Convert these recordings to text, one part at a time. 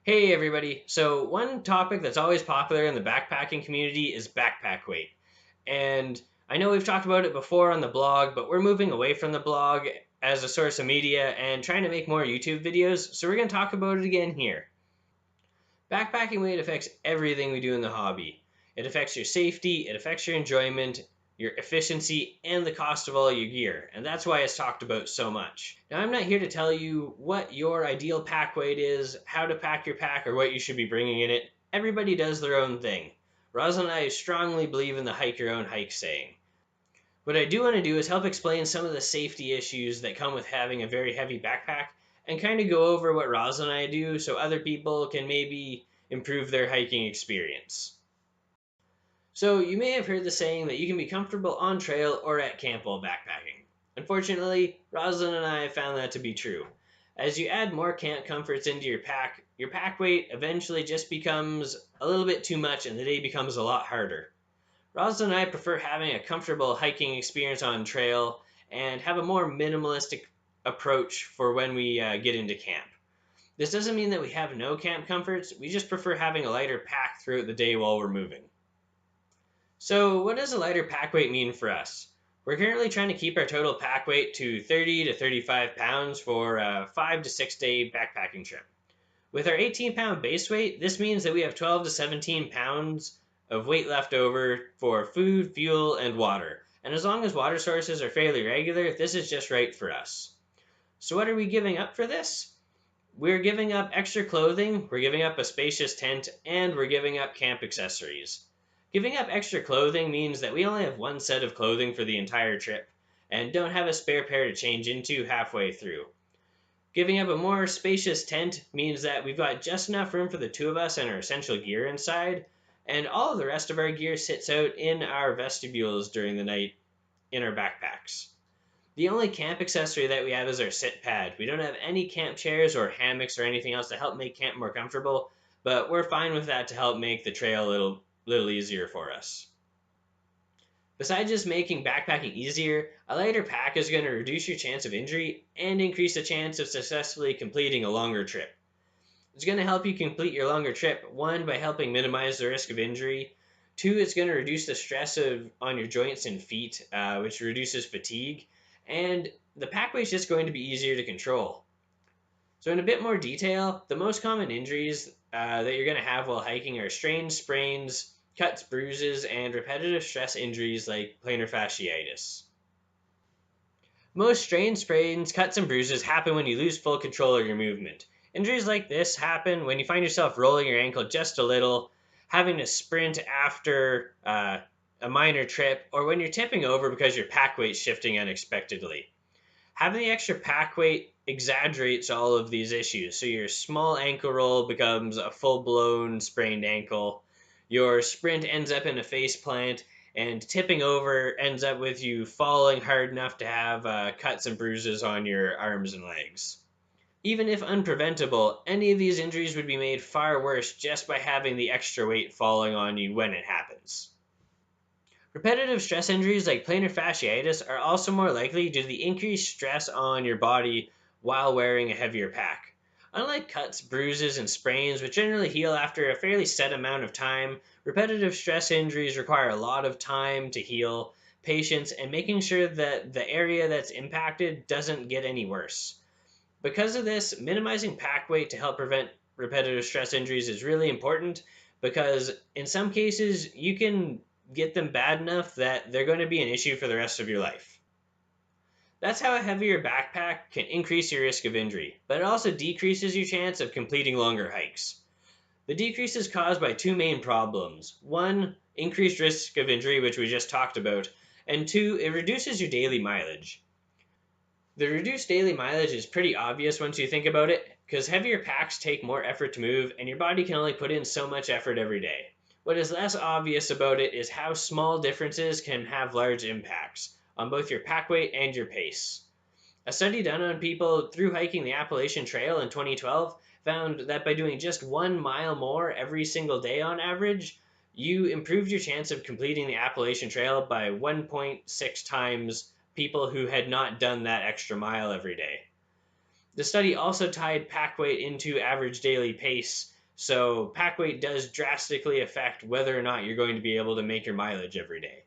Hey everybody. So, one topic that's always popular in the backpacking community is backpack weight. And I know we've talked about it before on the blog, but we're moving away from the blog as a source of media and trying to make more YouTube videos, so we're going to talk about it again here. Backpacking weight affects everything we do in the hobby. It affects your safety, it affects your enjoyment, your efficiency, and the cost of all your gear. And that's why it's talked about so much. Now, I'm not here to tell you what your ideal pack weight is, how to pack your pack, or what you should be bringing in it. Everybody does their own thing. Roz and I strongly believe in the hike your own hike saying. What I do want to do is help explain some of the safety issues that come with having a very heavy backpack and kind of go over what Roz and I do so other people can maybe improve their hiking experience. So, you may have heard the saying that you can be comfortable on trail or at camp while backpacking. Unfortunately, Roslyn and I have found that to be true. As you add more camp comforts into your pack weight eventually just becomes a little bit too much and the day becomes a lot harder. Roslyn and I prefer having a comfortable hiking experience on trail and have a more minimalistic approach for when we get into camp. This doesn't mean that we have no camp comforts, we just prefer having a lighter pack throughout the day while we're moving. So, what does a lighter pack weight mean for us? We're currently trying to keep our total pack weight to 30 to 35 pounds for a 5 to 6 day backpacking trip. With our 18-pound base weight, this means that we have 12 to 17 pounds of weight left over for food, fuel, and water. And as long as water sources are fairly regular, this is just right for us. So, what are we giving up for this? We're giving up extra clothing, we're giving up a spacious tent, and we're giving up camp accessories. Giving up extra clothing means that we only have one set of clothing for the entire trip and don't have a spare pair to change into halfway through. Giving up a more spacious tent means that we've got just enough room for the two of us and our essential gear inside, and all of the rest of our gear sits out in our vestibules during the night in our backpacks. The only camp accessory that we have is our sit pad. We don't have any camp chairs or hammocks or anything else to help make camp more comfortable, but we're fine with that to help make the trail a little easier for us. Besides just making backpacking easier, a lighter pack is going to reduce your chance of injury and increase the chance of successfully completing a longer trip. It's going to help you complete your longer trip, one, by helping minimize the risk of injury. Two, it's going to reduce the stress on your joints and feet, which reduces fatigue. And the pack weight is just going to be easier to control. So, in a bit more detail, the most common injuries that you're going to have while hiking are strains, sprains, cuts, bruises, and repetitive stress injuries like plantar fasciitis. Most strains, sprains, cuts, and bruises happen when you lose full control of your movement. Injuries like this happen when you find yourself rolling your ankle just a little, having to sprint after a minor trip, or when you're tipping over because your pack weight's shifting unexpectedly. Having the extra pack weight exaggerates all of these issues. So your small ankle roll becomes a full blown sprained ankle. Your sprint ends up in a face plant, and tipping over ends up with you falling hard enough to have cuts and bruises on your arms and legs. Even if unpreventable, any of these injuries would be made far worse just by having the extra weight falling on you when it happens. Repetitive stress injuries like plantar fasciitis are also more likely due to the increased stress on your body while wearing a heavier pack. Unlike cuts, bruises, and sprains, which generally heal after a fairly set amount of time, repetitive stress injuries require a lot of time to heal, patience, and making sure that the area that's impacted doesn't get any worse. Because of this, minimizing pack weight to help prevent repetitive stress injuries is really important because in some cases you can get them bad enough that they're going to be an issue for the rest of your life. That's how a heavier backpack can increase your risk of injury, but it also decreases your chance of completing longer hikes. The decrease is caused by two main problems. One, increased risk of injury, which we just talked about, and two, it reduces your daily mileage. The reduced daily mileage is pretty obvious once you think about it, because heavier packs take more effort to move, and your body can only put in so much effort every day. What is less obvious about it is how small differences can have large impacts on both your pack weight and your pace. A study done on people through hiking the Appalachian Trail in 2012 found that by doing just 1 mile more every single day on average, you improved your chance of completing the Appalachian Trail by 1.6 times people who had not done that extra mile every day. The study also tied pack weight into average daily pace So pack weight does drastically affect whether or not you're going to be able to make your mileage every day.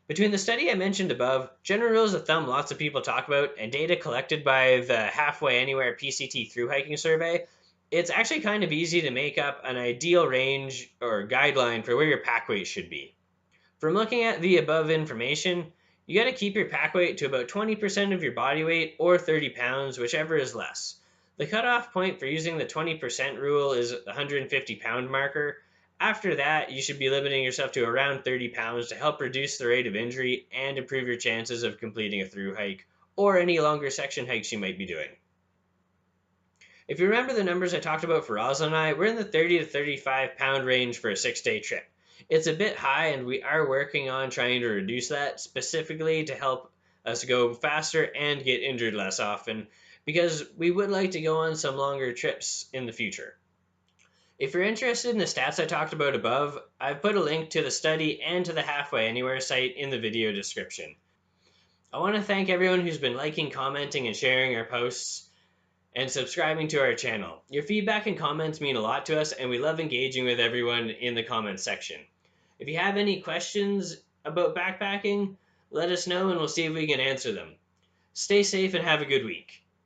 Between the study I mentioned above, general rules of thumb lots of people talk about, and data collected by the Halfway Anywhere PCT Through Hiking Survey, it's actually kind of easy to make up an ideal range or guideline for where your pack weight should be. From looking at the above information, you got to keep your pack weight to about 20% of your body weight or 30 pounds, whichever is less. The cutoff point for using the 20% rule is the 150-pound marker. After that, you should be limiting yourself to around 30 pounds to help reduce the rate of injury and improve your chances of completing a through hike or any longer section hikes you might be doing. If you remember the numbers I talked about for Oslo and I, we're in the 30 to 35 pound range for a 6-day trip. It's a bit high, and we are working on trying to reduce that specifically to help us go faster and get injured less often because we would like to go on some longer trips in the future. If you're interested in the stats I talked about above, I've put a link to the study and to the Halfway Anywhere site in the video description. I want to thank everyone who's been liking, commenting, and sharing our posts and subscribing to our channel. Your feedback and comments mean a lot to us, and we love engaging with everyone in the comments section. If you have any questions about backpacking, let us know and we'll see if we can answer them. Stay safe and have a good week.